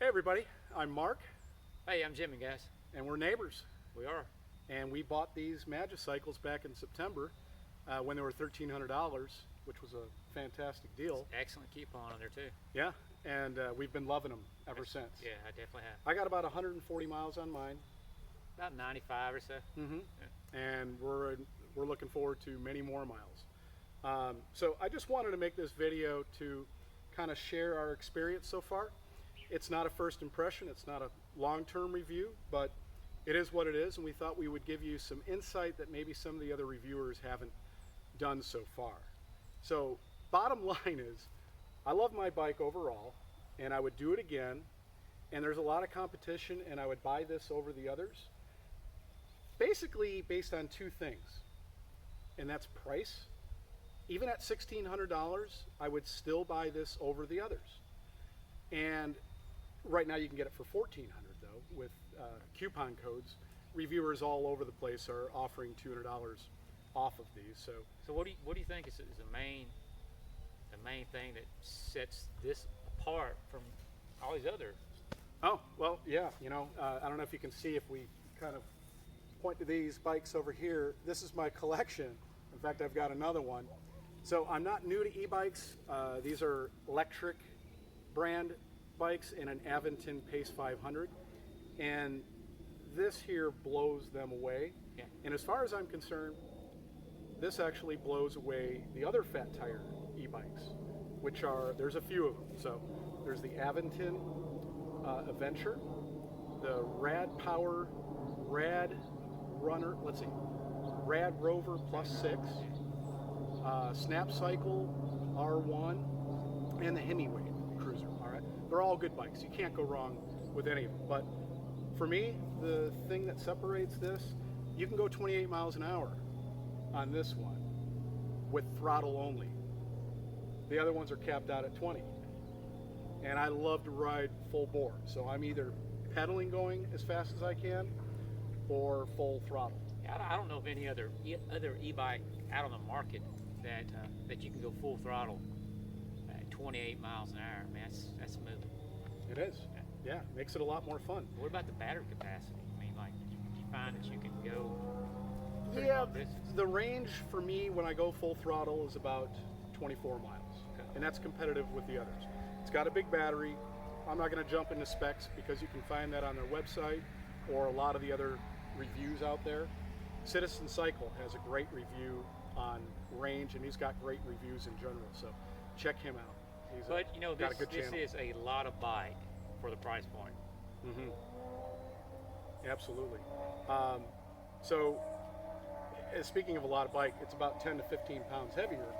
everybody, I'm Mark. Hey, I'm Jimmy, guys. And we're neighbors. We are. And we bought these Magicycles back in September when they were $1,300, which was a fantastic deal. Excellent coupon on there too. Yeah, and we've been loving them ever since. Yeah, I definitely have. I got about 140 miles on mine. About 95 or so. Mm-hmm. Yeah. And we're looking forward to many more miles. So I just wanted to make this video to kind of share our experience so far. It's not a first impression, it's not a long-term review, but it is what it is, and we thought we would give you some insight that maybe some of the other reviewers haven't done so far. So bottom line is, I love my bike overall, and I would do it again, and there's a lot of competition, and I would buy this over the others, basically based on two things, and that's price. Even at $1,600, I would still buy this over the others. And right now you can get it for $1,400 though, with coupon codes. Reviewers all over the place are offering $200 off of these. So what do you think is the main thing that sets this apart from all these others? Oh, well, yeah, you know, I don't know if you can see, if we kind of point to these bikes over here. This is my collection. In fact, I've got another one. So I'm not new to e-bikes. These are electric brand bikes in an Aventon Pace 500, and this here blows them away. Yeah. And as far as I'm concerned, this actually blows away the other fat tire e-bikes, which are, there's a few of them. So there's the Aventon Aventure, the Rad Power Rad Runner, let's see, Rad Rover +6, Snapcycle R1, and the Himiway Cruiser. All right, they're all good bikes. You can't go wrong with any of them. But for me, the thing that separates this, you can go 28 miles an hour on this one with throttle only. The other ones are capped out at 20. And I love to ride full bore, so I'm either pedaling going as fast as I can or full throttle. I don't know of any other e-bike out on the market that you can go full throttle at 28 miles an hour. Man, that's moving. It is. Yeah, makes it a lot more fun. What about the battery capacity? I mean, like, do you find that you can go? Yeah, the range for me when I go full throttle is about 24 miles, Okay. and that's competitive with the others. It's got a big battery. I'm not going to jump into specs because you can find that on their website or a lot of the other reviews out there. Citizen Cycle has a great review on range, and he's got great reviews in general, so check him out. But you know, got a good this channel. is a lot of bike for the price point. Mm-hmm. Absolutely. So speaking of a lot of bike, it's about 10 to 15 pounds heavier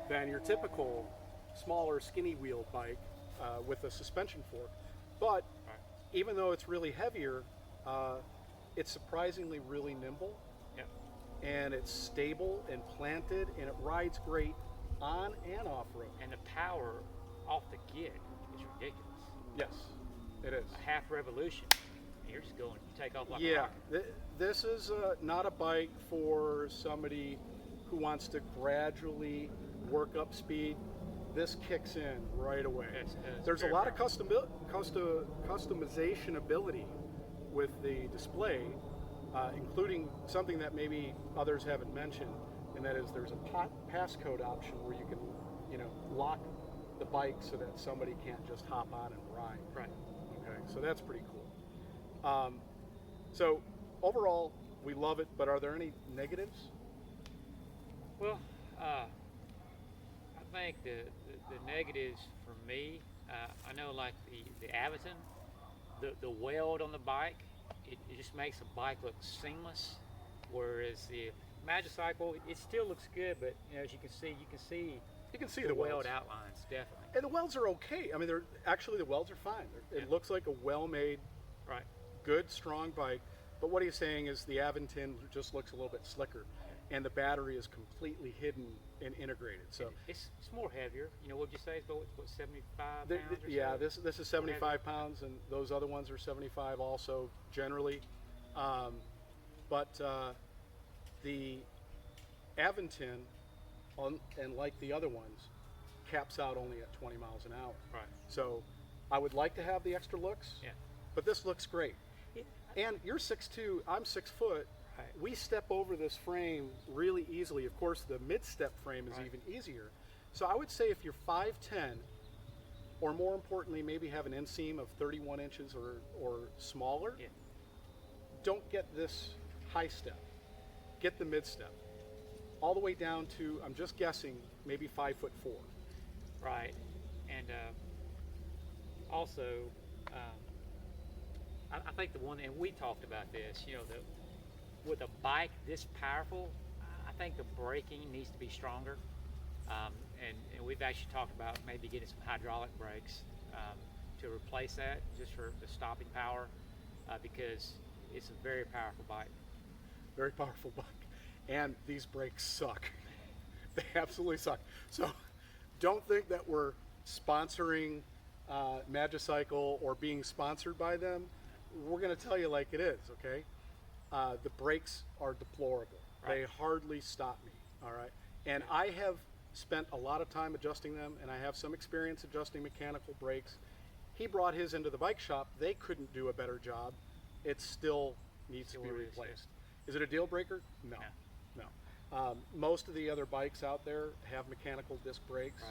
than your typical smaller skinny wheeled bike with a suspension fork. But even though it's really heavier, it's surprisingly really nimble. Yeah. And it's stable and planted, and it rides great on and off road. And the power off the get is ridiculous. Yes, it is. A half revolution, and you're just going, you take off like a Yeah, rocket. this is not a bike for somebody who wants to gradually work up speed. This kicks in right away. There's a lot of customization ability with the display, including something that maybe others haven't mentioned, and that is there's a passcode option where you can, you know, lock the bike so that somebody can't just hop on and ride. Right. Okay, so that's pretty cool. So overall, we love it, but are there any negatives? Well, I think the negatives for me, I know, like the Aventon, the weld on the bike, it just makes the bike look seamless, whereas the Magicycle, it still looks good, but you know, as you can see the weld outlines, definitely. And the welds are okay. I mean, they're actually, the welds are fine. It looks like a well-made, right, good, strong bike. But what he's saying is the Aventon just looks a little bit slicker, and the battery is completely hidden and integrated. So it's more heavier. You know, what'd you say? It's about what, 75 pounds or yeah, so? this is 75 pounds, and those other ones are 75 also generally. But the Aventon, and like the other ones, caps out only at 20 miles an hour. Right. So I would like to have the extra looks, Yeah. but this looks great. Yeah. And you're 6'2", I'm 6 foot. Right. We step over this frame really easily. Of course, the mid-step frame is Right. even easier. So I would say if you're 5'10", or more importantly, maybe have an inseam of 31 inches or smaller, Yeah. don't get this high step. Get the mid-step. All the way down to, I'm just guessing, maybe 5'4". Right. And also, I think the one, and we talked about this, you know, with a bike this powerful, I think the braking needs to be stronger. And we've actually talked about maybe getting some hydraulic brakes to replace that, just for the stopping power, because it's a very powerful bike. Very powerful bike. And these brakes suck. They absolutely suck. So don't think that we're sponsoring Magicycle or being sponsored by them. We're going to tell you like it is, okay? The brakes are deplorable. Right. They hardly stop me, all right? And I have spent a lot of time adjusting them, and I have some experience adjusting mechanical brakes. He brought his into the bike shop. They couldn't do a better job. It still needs to be Still is, yeah. replaced. Is it a deal breaker? No. Most of the other bikes out there have mechanical disc brakes.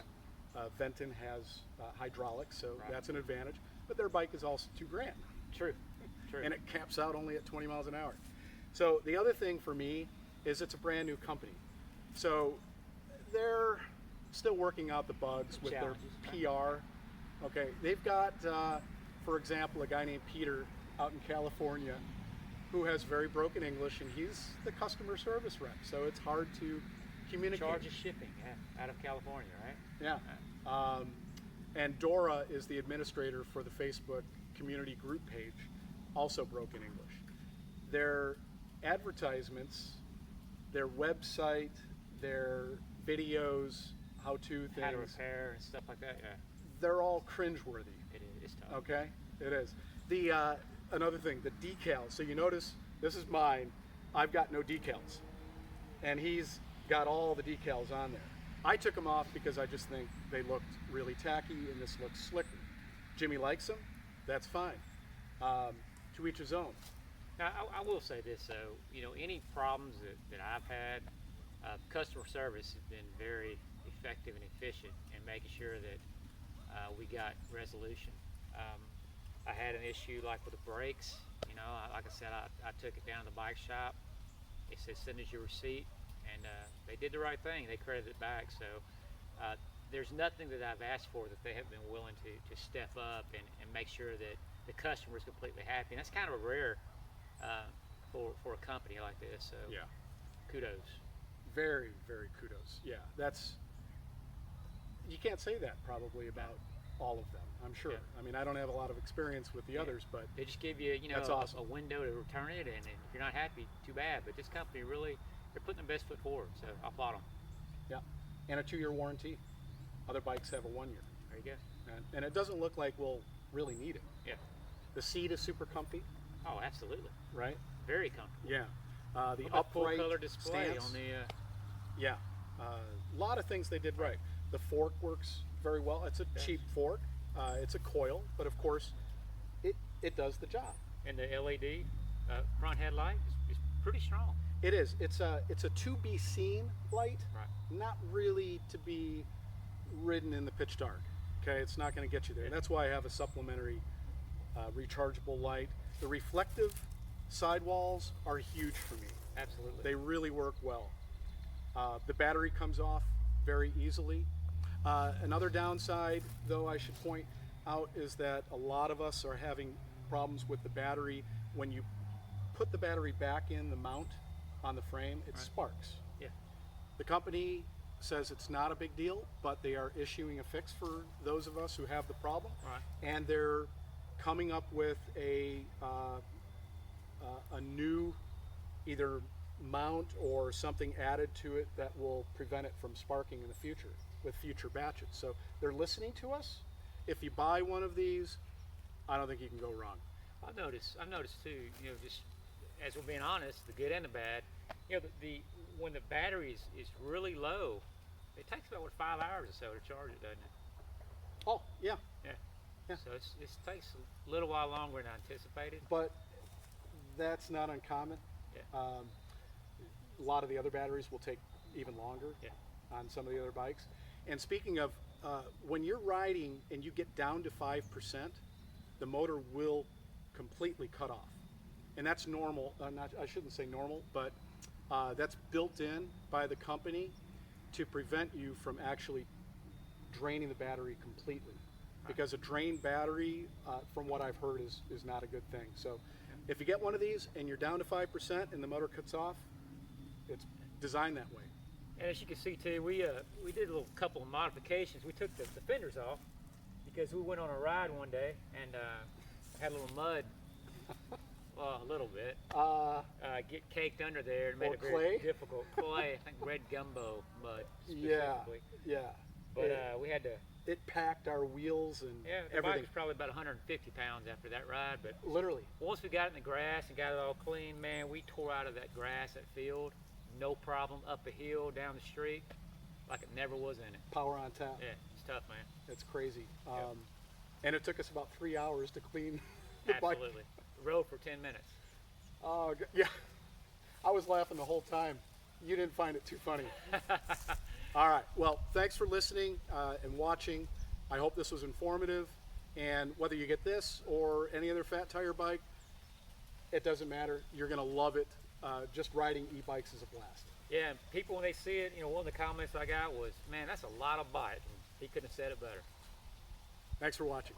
Right. Aventon has hydraulics, so Right. that's an advantage. But their bike is also $2,000. True. True. And it caps out only at 20 miles an hour. So the other thing for me is it's a brand new company. So they're still working out the bugs with their Challenges, PR. Okay, they've got, for example, a guy named Peter out in California who has very broken English, and he's the customer service rep. So it's hard to communicate. Charges shipping, yeah, out of California, right? Yeah. And Dora is the administrator for the Facebook community group page, also broken English. Their advertisements, their website, their videos, how-to things, How to repair and stuff like that, yeah. they're all cringeworthy. It is. It's tough. Okay, it is. The another thing, the decals. So you notice this is mine. I've got no decals, and he's got all the decals on there. I took them off because I just think they looked really tacky, and this looks slicker. Jimmy likes them. That's fine. To each his own. Now, I will say this though, you know, any problems that I've had, customer service has been very effective and efficient in making sure that we got resolution. I had an issue like with the brakes, you know, like I said, I took it down to the bike shop. They said, send us your receipt, and they did the right thing. They credited it back. So there's nothing that I've asked for that they haven't been willing to step up and make sure that the customer is completely happy. And that's kind of a rare for a company like this. So Yeah. kudos. Very, very kudos. Yeah, that's, you can't say that probably about all of them, I'm sure. Yeah. I mean, I don't have a lot of experience with the others, but They just give you, you know, That's awesome. a window to return it, and if you're not happy, too bad. But this company really, they're putting their best foot forward, so I applaud them. yeah. And a 2-year warranty. Other bikes have a 1 year. There you go. And it doesn't look like we'll really need it. Yeah. The seat is super comfy, Oh, absolutely. right? Very comfortable. Yeah. The How about full upright color display stance. on the. Yeah. A lot of things they did right. The fork works very well. It's a Yes. cheap fork. It's a coil, but of course, it does the job. And the LED front headlight is pretty strong. It is. It's a to be seen light, Right. not really to be ridden in the pitch dark. Okay, it's not going to get you there. That's why I have a supplementary rechargeable light. The reflective sidewalls are huge for me. Absolutely. They really work well. The battery comes off very easily. Another downside, though, I should point out is that a lot of us are having problems with the battery. When you put the battery back in the mount on the frame, it Right. sparks. Yeah. The company says it's not a big deal, but they are issuing a fix for those of us who have the problem. Right. And they're coming up with a new either mount or something added to it that will prevent it from sparking in the future with future batches. So they're listening to us. If you buy one of these, I don't think you can go wrong. I've noticed too, you know, just as we're being honest, the good and the bad, you know, the when the battery is really low, it takes about 5 hours or so to charge it, doesn't it? Oh, yeah. Yeah. Yeah. So it takes a little while longer than anticipated. But that's not uncommon. Yeah. A lot of the other batteries will take even longer Yeah. on some of the other bikes. And speaking of, when you're riding and you get down to 5%, the motor will completely cut off. And that's normal. I shouldn't say normal, but that's built in by the company to prevent you from actually draining the battery completely. Because a drained battery, from what I've heard, is not a good thing. So if you get one of these and you're down to 5% and the motor cuts off, it's designed that way. And as you can see too, we did a little couple of modifications. We took the fenders off because we went on a ride one day and had a little mud, well, a little bit, get caked under there and made it very difficult. Clay, I think red gumbo mud specifically. Yeah. But we had to. It packed our wheels and the everything. bike was probably about 150 pounds after that ride, but literally. Once we got it in the grass and got it all clean, man, we tore out of that grass, that field, no problem, up a hill, down the street, like it never was in it. Power on tap. Yeah, it's tough, man. It's crazy. Yep. And it took us about 3 hours to clean the bike. Absolutely. Rode for 10 minutes. Oh, yeah. I was laughing the whole time. You didn't find it too funny. All right. Well, thanks for listening and watching. I hope this was informative. And whether you get this or any other fat tire bike, it doesn't matter. You're going to love it. Just riding e-bikes is a blast. Yeah, and people, when they see it, one of the comments I got was, man, that's a lot of bite. And he couldn't have said it better. Thanks for watching.